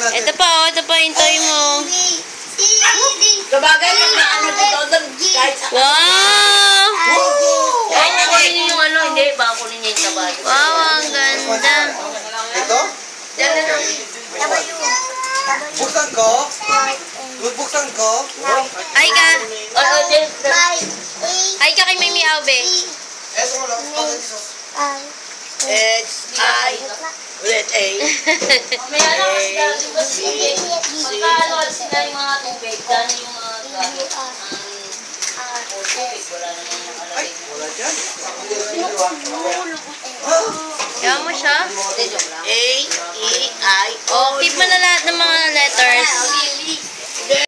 natin. Ito pa, hintoy mo. Sabagay yung ano dito, kahit sa... Wow! Kahit na kunin yung ano, hindi, baka kunin niya yung sabagay. Wow, ang ganda. Ito? Yan na lang. Buksan ko? Buksan ko? Ay ka. Ano, James? Ay ka kay Mimi Aube. Eto mo lang. X-I ulit A. May ano kasi magkano sila yung mga tubig, gano'n yung mga gamit. Ang tubig, wala naman nakalagay. Wala dyan. Yaman mo siya? A-E-I-O